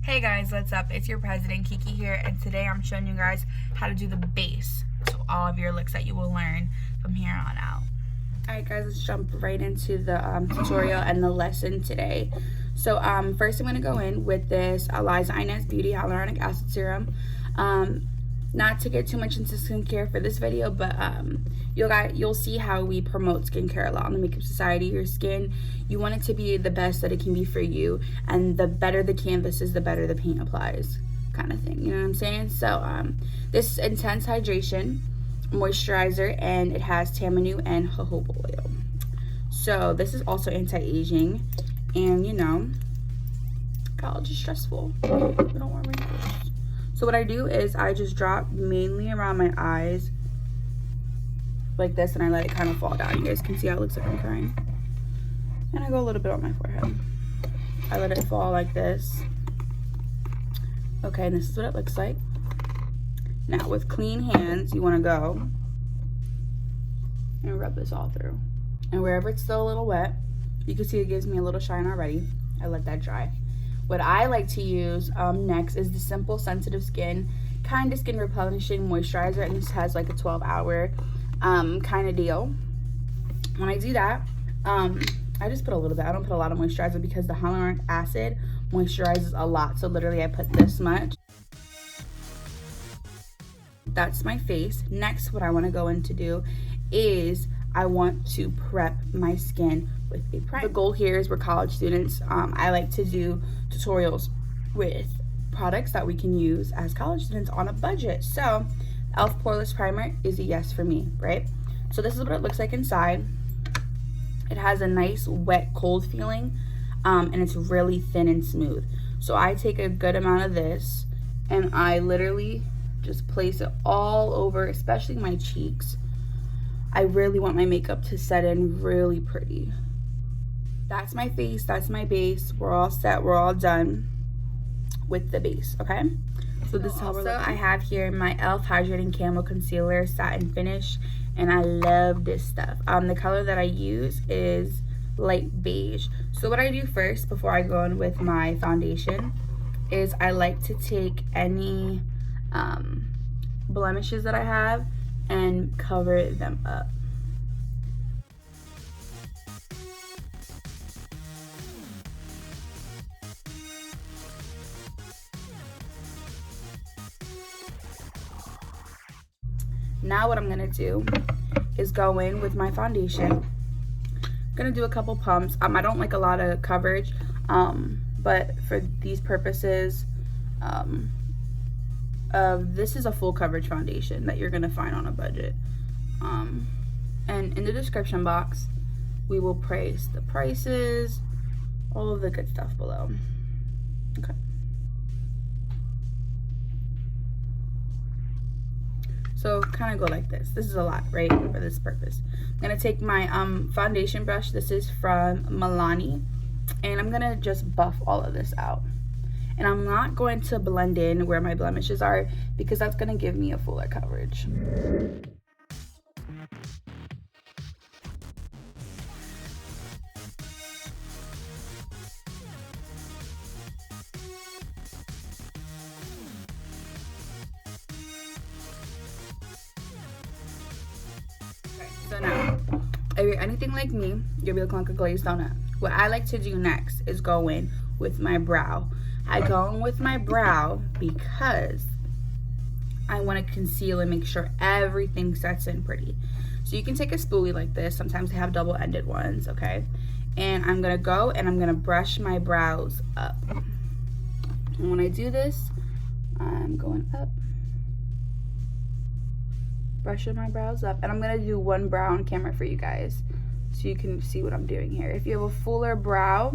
Hey guys, what's up? It's your president Kiki here, and today I'm showing you guys how to do the base. So all of your looks that you will learn from here on out. Alright guys, let's jump right into the tutorial and the lesson today. So first I'm going to go in with this Eliza Inez Beauty Hyaluronic Acid Serum. Not to get too much into skincare for this video, but you'll see how we promote skincare a lot in the Makeup Society. Your skin, you want it to be the best that it can be for you, and the better the canvas is, the better the paint applies, kind of thing. You know what I'm saying? So this is intense hydration moisturizer, and it has tamanu and jojoba oil. So this is also anti-aging, and you know, college is stressful. We don't want wrinkles. So what I do is I just drop mainly around my eyes like this, and I let it kind of fall down. You guys can see how it looks like I'm crying. And I go a little bit on my forehead. I let it fall like this. Okay, and this is what it looks like. Now with clean hands, you want to go and rub this all through. And wherever it's still a little wet, you can see it gives me a little shine already. I let that dry. What I like to use next is the Simple Sensitive Skin kind of skin replenishing moisturizer, and this has like a 12-hour kind of deal. When I do that, I just put a little bit. I don't put a lot of moisturizer because the hyaluronic acid moisturizes a lot. So literally I put this much. That's my face. Next, what I want to go in to do is I want to prep my skin with a primer. The goal here is we're college students. I like to do tutorials with products that we can use as college students on a budget. So e.l.f. poreless primer is a yes for me, right? So this is what it looks like inside. It has a nice wet cold feeling, and it's really thin and smooth. So I take a good amount of this and I literally just place it all over, especially my cheeks. I really want my makeup to set in really pretty. That's my face, that's my base. We're all set, we're all done with the base, okay? So this is how we're looking. I have here my e.l.f. Hydrating Camo Concealer Satin Finish, and I love this stuff. The color that I use is light beige. So what I do first, before I go in with my foundation, is I like to take any blemishes that I have and cover them up. Now what I'm gonna do is go in with my foundation. I'm gonna do a couple pumps. I don't like a lot of coverage, but for these purposes, this is a full coverage foundation that you're gonna find on a budget. And in the description box, we will place the prices, all of the good stuff below. Okay. So kind of go like this. This is a lot, right, for this purpose. I'm gonna take my foundation brush. This is from Milani, and I'm gonna just buff all of this out. And I'm not going to blend in where my blemishes are because that's gonna give me a fuller coverage. So now, if you're anything like me, you'll be looking like a glazed donut. What I like to do next is go in with my brow. I go in with my brow because I want to conceal and make sure everything sets in pretty. So you can take a spoolie like this. Sometimes they have double-ended ones, okay? And I'm going to go and I'm going to brush my brows up. And when I do this, I'm going up, brushing my brows up, and I'm gonna do one brow on camera for you guys so you can see what I'm doing here. If you have a fuller brow,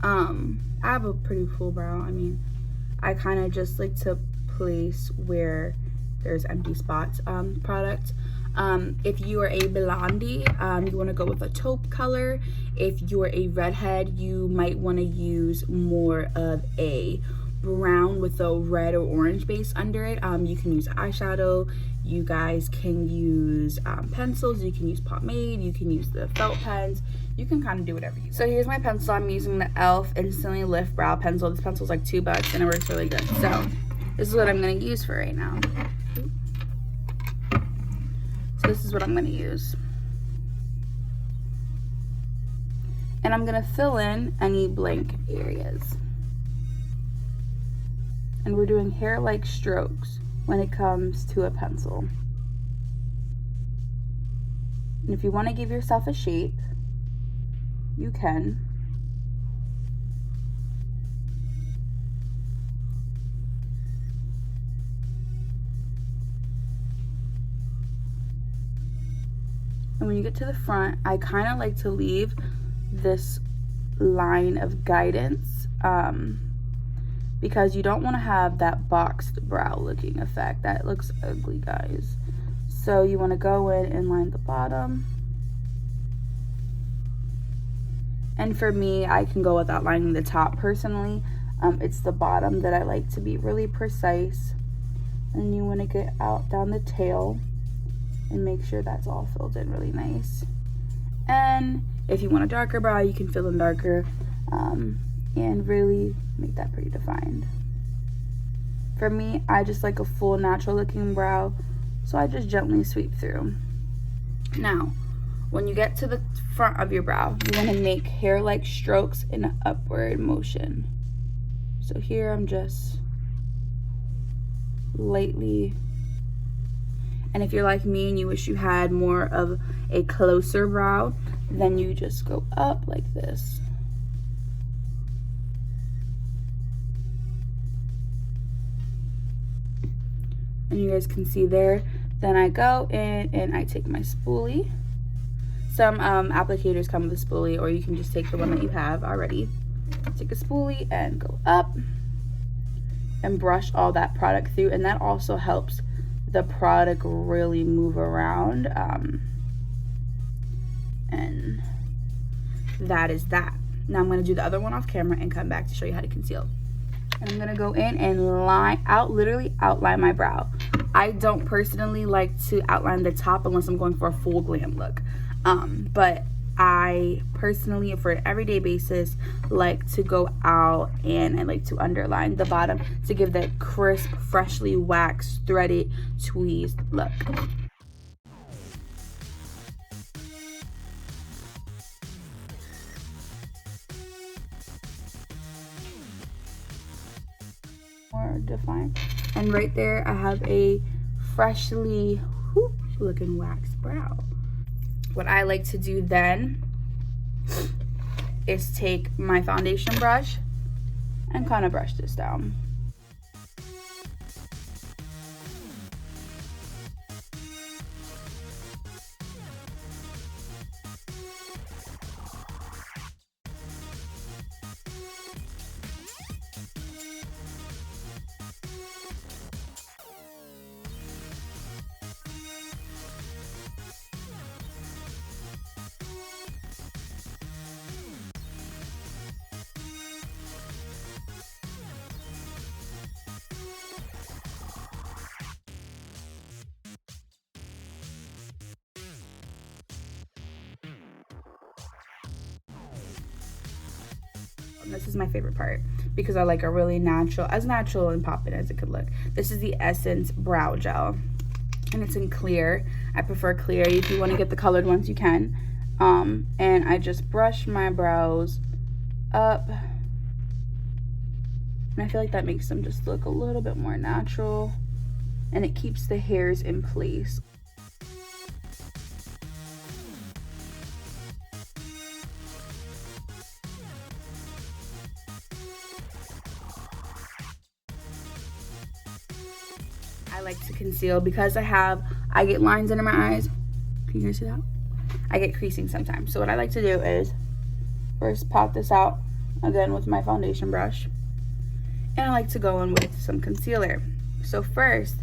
I have a pretty full brow. I mean, I kind of just like to place where there's empty spots product. If you are a blondie, you want to go with a taupe color. If you're a redhead, you might want to use more of a brown with a red or orange base under it. You can use eyeshadow, you guys can use pencils, you can use pomade, you can use the felt pens, you can kind of do whatever you want. So here's my pencil. I'm using the e.l.f. Instantly Lift Brow Pencil. This pencil's like $2 and it works really good. So this is what I'm going to use for right now. So this is what I'm going to use. And I'm going to fill in any blank areas. And we're doing hair-like strokes when it comes to a pencil. And if you want to give yourself a shape, you can. And when you get to the front, I kind of like to leave this line of guidance because you don't want to have that boxed brow looking effect. That looks ugly, guys. So you want to go in and line the bottom. And for me, I can go without lining the top personally. It's the bottom that I like to be really precise. And you want to get out down the tail and make sure that's all filled in really nice. And if you want a darker brow, you can fill in darker and really make that pretty defined. For me, I just like a full natural looking brow, so I just gently sweep through. Now, when you get to the front of your brow, you want to make hair-like strokes in an upward motion. So here I'm just lightly, and if you're like me and you wish you had more of a closer brow, then you just go up like this. And you guys can see there. Then I go in and I take my spoolie. Some applicators come with a spoolie, or you can just take the one that you have already. Take a spoolie and go up and brush all that product through, and that also helps the product really move around. And that is that. Now I'm going to do the other one off camera and come back to show you how to conceal. And I'm going to go in and literally outline my brow. I don't personally like to outline the top unless I'm going for a full glam look. But I personally, for an everyday basis, like to go out and I like to underline the bottom to give that crisp, freshly waxed, threaded, tweezed look. More defined. And right there, I have a freshly looking waxed brow. What I like to do then is take my foundation brush and kind of brush this down. This is my favorite part because I like a really natural and popping as it could look. This is the Essence Brow Gel, and it's in clear. I prefer clear. If you want to get the colored ones, you can. And I just brush my brows up, and I feel like that makes them just look a little bit more natural, and it keeps the hairs in place. I like to conceal because I get lines under my eyes. Can you guys see that? I get creasing sometimes. So what I like to do is first pat this out again with my foundation brush. And I like to go in with some concealer. So first,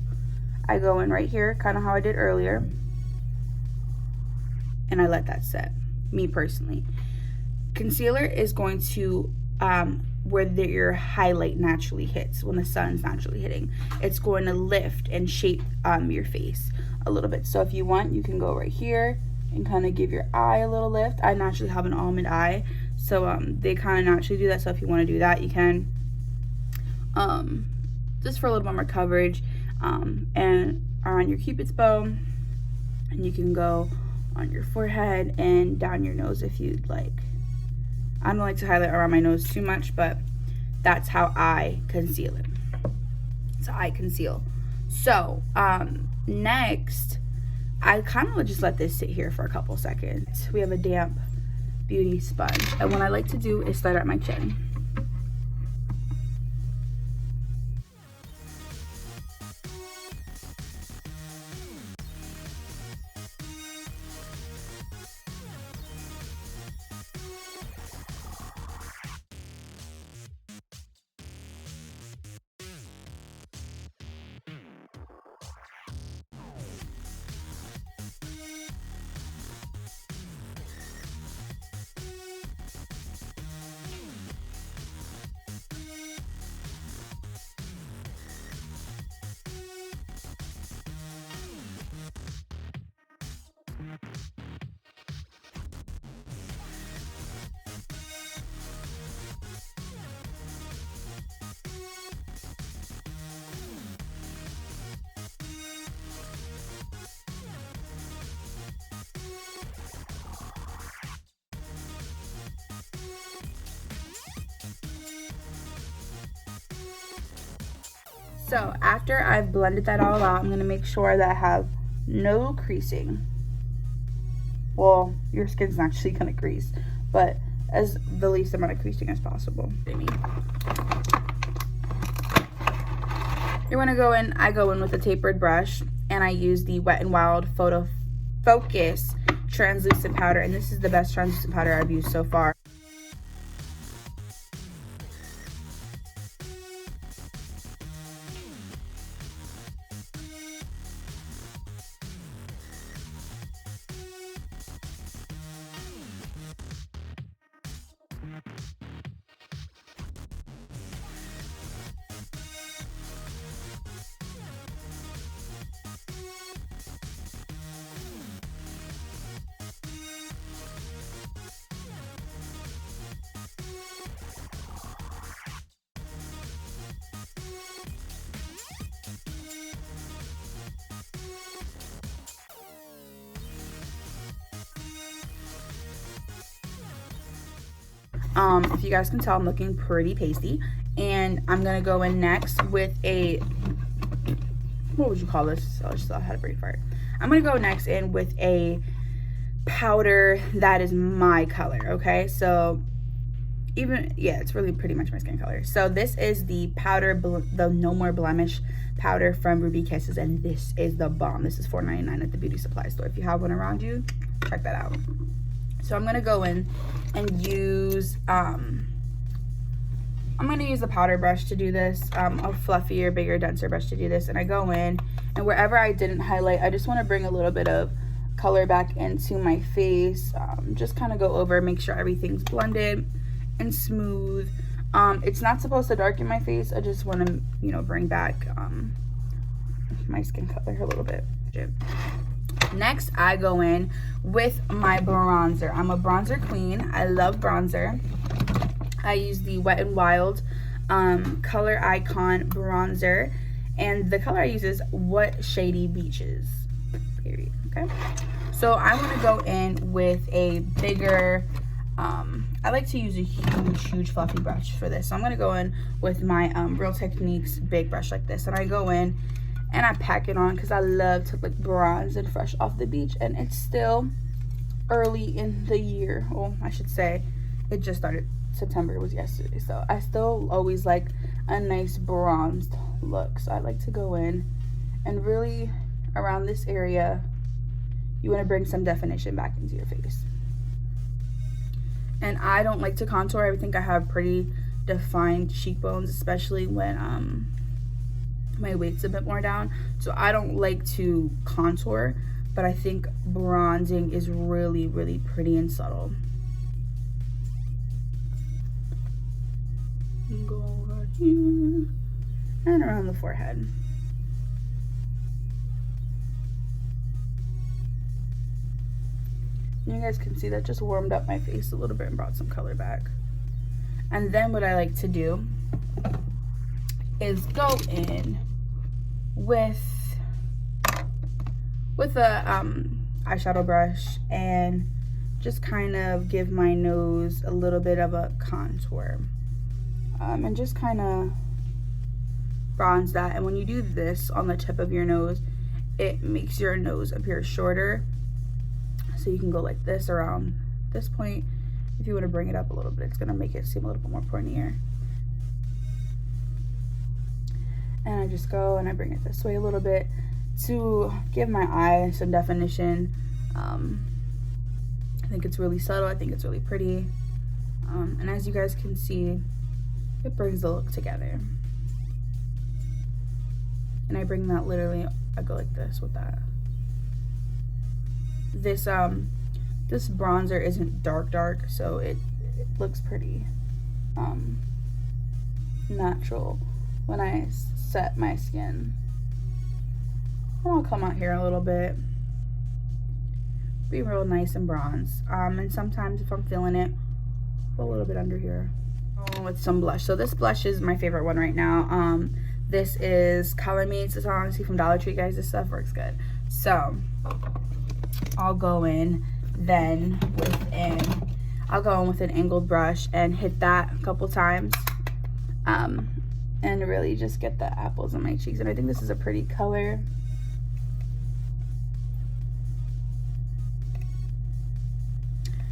I go in right here, kind of how I did earlier. And I let that set, me personally. Concealer is going to where your highlight naturally hits when the sun's naturally hitting. It's going to lift and shape your face a little bit. So if you want, you can go right here and kind of give your eye a little lift. I naturally have an almond eye, so they kind of naturally do that. So if you want to do that, you can, just for a little bit more coverage, and around your cupid's bow, and you can go on your forehead and down your nose if you'd like. I don't like to highlight around my nose too much, but that's how I conceal it. So I conceal. So next, I kind of just let this sit here for a couple seconds. We have a damp beauty sponge, and what I like to do is start at my chin. So after I've blended that all out, I'm going to make sure that I have no creasing. Well, your skin's actually going to crease, but as the least amount of creasing as possible. You're going to go in, I go in with a tapered brush, and I use the Wet n Wild Photo Focus translucent powder, and this is the best translucent powder I've used so far. If you guys can tell, I'm looking pretty pasty, and I'm gonna go in next with a, what would you call this? I just had a brain fart. I'm gonna go next in with a powder that is my color. Okay, so it's really pretty much my skin color. So this is the powder, the No More Blemish powder from Ruby Kisses, and this is the bomb. This is $4.99 at the beauty supply store. If you have one around you, check that out. So I'm gonna go in and use I'm gonna use a powder brush to do this, a fluffier, bigger, denser brush to do this. And I go in, and wherever I didn't highlight, I just want to bring a little bit of color back into my face. Just kind of go over, make sure everything's blended and smooth. It's not supposed to darken my face. I just want to, you know, bring back my skin color a little bit. Next, I go in with my bronzer. I'm a bronzer queen. I love bronzer. I use the Wet n Wild Color Icon bronzer, and the color I use is What Shady Beaches, period. Okay, so I want to go in with a bigger, I like to use a huge fluffy brush for this. So I'm going to go in with my Real Techniques big brush like this, and I go in and I pack it on because I love to look bronze and fresh off the beach, and it's still early in the year. Well, I should say it just started. September was yesterday, so I still always like a nice bronzed look. So I like to go in and really around this area, you want to bring some definition back into your face. And I don't like to contour. I think I have pretty defined cheekbones, especially when my weight's a bit more down, so I don't like to contour, but I think bronzing is really pretty and subtle. Go over here and around the forehead. You guys can see that just warmed up my face a little bit and brought some color back. And then what I like to do is go in with a eyeshadow brush and just kind of give my nose a little bit of a contour, and just kind of bronze that. And when you do this on the tip of your nose, it makes your nose appear shorter, so you can go like this around this point. If you want to bring it up a little bit, it's going to make it seem a little bit more pointier. And I just go and I bring it this way a little bit to give my eye some definition. I think it's really subtle. I think it's really pretty. And as you guys can see, it brings the look together. And I bring that literally, I go like this with that. This bronzer isn't dark, so it looks pretty natural when I set my skin. And I'll come out here a little bit, be real nice and bronze. And sometimes if I'm feeling it, a little bit under here. With some blush. So this blush is my favorite one right now. This is Colormates. It's honestly from Dollar Tree, guys. This stuff works good. So I'll go in then I'll go in with an angled brush and hit that a couple times, and really just get the apples on my cheeks. And I think this is a pretty color.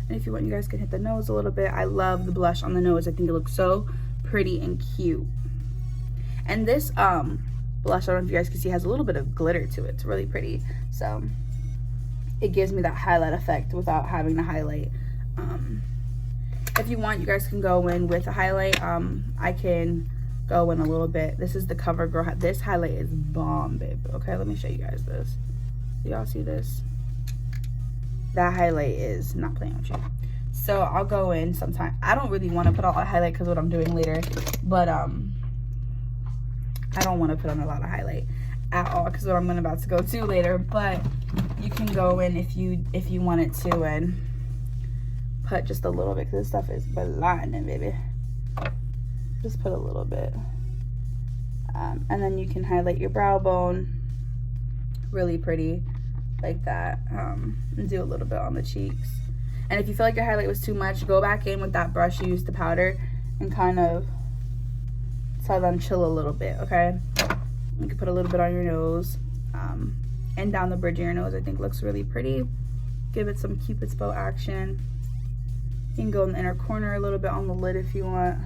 And if you want, you guys can hit the nose a little bit. I love the blush on the nose. I think it looks so pretty and cute. And this blush, I don't know if you guys can see, has a little bit of glitter to it. It's really pretty. So it gives me that highlight effect without having to highlight. If you want, you guys can go in with a highlight. I can go in a little bit. This is the CoverGirl. This highlight is bomb, babe. Okay, let me show you guys this. Do y'all see this? That highlight is not playing with you. So I'll go in sometime. I don't really want to put all the highlight because what I'm doing later, but I don't want to put on a lot of highlight at all because what I'm about to go to later. But you can go in if you wanted to and put just a little bit, because this stuff is blinding, baby. Just put a little bit, and then you can highlight your brow bone really pretty like that, and do a little bit on the cheeks. And if you feel like your highlight was too much, go back in with that brush you used to powder and kind of tell them chill a little bit. Okay, you can put a little bit on your nose, and down the bridge of your nose. I think looks really pretty. Give it some Cupid's bow action. You can go in the inner corner a little bit on the lid if you want.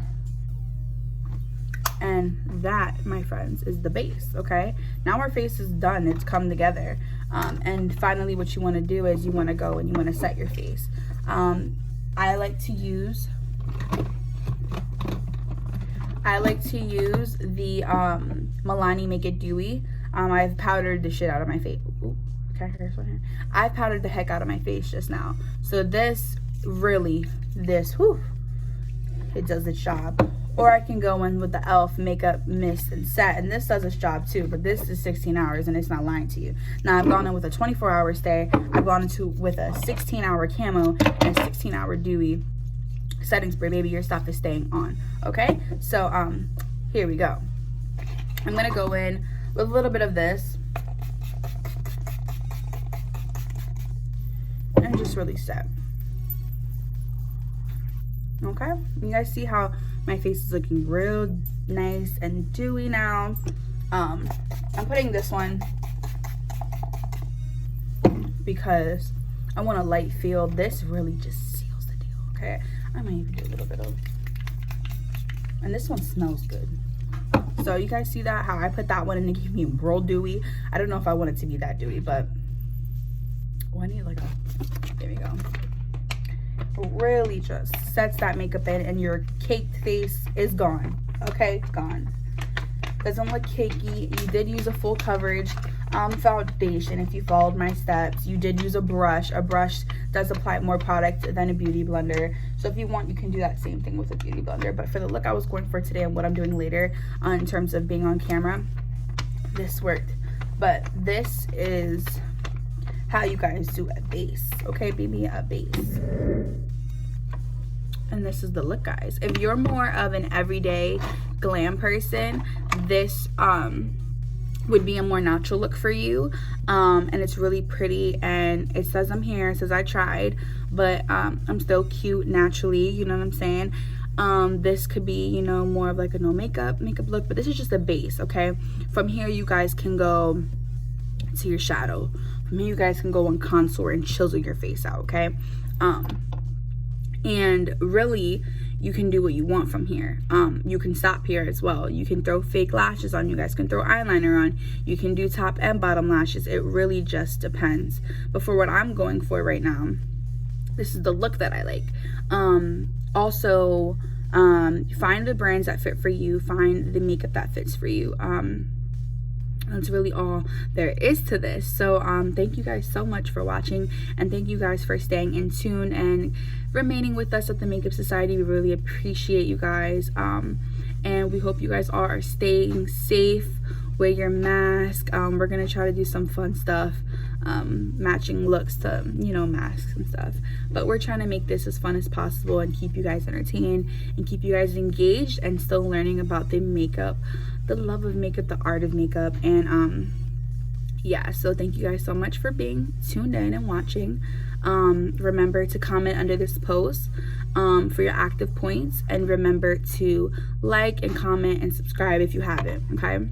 And that, my friends, is the base. Okay, now our face is done. It's come together. And finally, what you want to do is you want to go and you want to set your face. I like to use the Milani Make It Dewy. I've powdered the shit out of my face. Ooh, okay, here's one here. I've powdered the heck out of my face just now. So this really, whew, it does its job. Or I can go in with the e.l.f. Makeup Mist and Set, and this does its job too, but this is 16 hours and it's not lying to you. Now I've gone in with a 24-hour stay. I've gone into with a 16-hour camo and a 16-hour dewy setting spray. Baby, your stuff is staying on. Okay, so here we go. I'm gonna go in with a little bit of this and just really set. Okay, you guys see how my face is looking real nice and dewy now. I'm putting this one because I want a light feel. This really just seals the deal. Okay, I might even do a little bit of, and this one smells good. So you guys see that, how I put that one in to give me real dewy. I don't know if I want it to be that dewy, but I need like a, there we go. Really just sets that makeup in and your caked face is gone. Okay, it's gone. Doesn't look cakey. You did use a full coverage foundation. If you followed my steps, you did use a brush. A brush does apply more product than a beauty blender, so if you want, you can do that same thing with a beauty blender. But for the look I was going for today and what I'm doing later in terms of being on camera, this worked. But this is how you guys do a base. Okay, baby, a base. And this is the look, guys. If you're more of an everyday glam person, this would be a more natural look for you. And it's really pretty, and it says I'm here, it says I tried, but I'm still cute naturally, you know what I'm saying? This could be, you know, more of like a no makeup look, but this is just a base. Okay, from here you guys can go to your shadow. From here you guys can go on contour and chisel your face out. Okay, and really you can do what you want from here. You can stop here as well. You can throw fake lashes on. You guys can throw eyeliner on. You can do top and bottom lashes. It really just depends. But for what I'm going for right now, this is the look that I like. Also, find the brands that fit for you. Find the makeup that fits for you. That's really all there is to this. So thank you guys so much for watching, and thank you guys for staying in tune and remaining with us at the Makeup Society. We really appreciate you guys, and we hope you guys all are staying safe. Wear your mask. We're gonna try to do some fun stuff, matching looks to, you know, masks and stuff, but we're trying to make this as fun as possible and keep you guys entertained and keep you guys engaged and still learning about the makeup, the love of makeup, the art of makeup. And yeah, so thank you guys so much for being tuned in and watching. Remember to comment under this post for your active points, and remember to like and comment and subscribe if you haven't. Okay,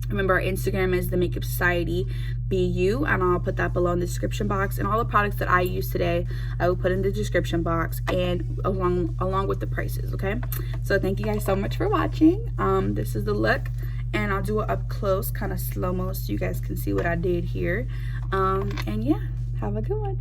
remember our Instagram is the Makeup Society BU, and I'll put that below in the description box, and all the products that I used today I will put in the description box, and along with the prices. Okay, so thank you guys so much for watching. This is the look, and I'll do it up close, kind of slow-mo, so you guys can see what I did here. And yeah, have a good one.